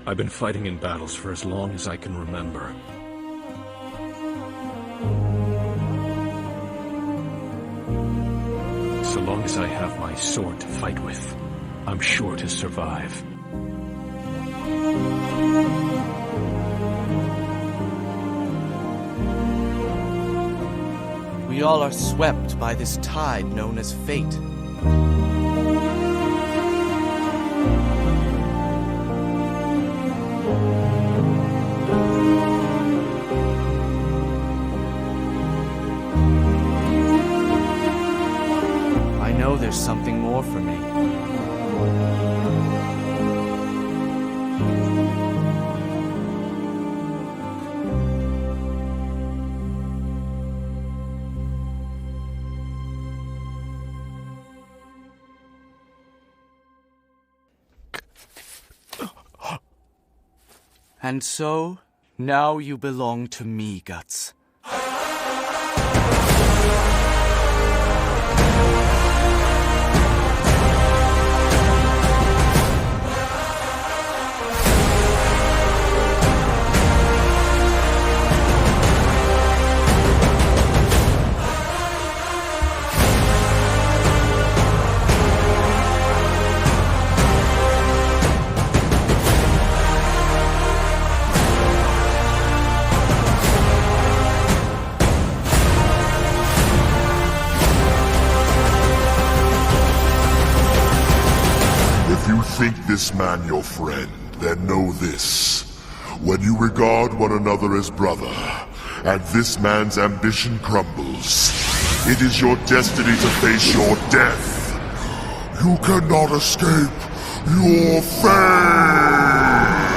I've been fighting in battles for as long as I can remember. So long as I have my sword to fight with, I'm sure to survive. We all are swept by this tide known as fate. I know there's something more for me. And so, now you belong to me, Guts. If you think this man your friend, then know this. When you regard one another as brother, and this man's ambition crumbles, it is your destiny to face your death. You cannot escape your fate!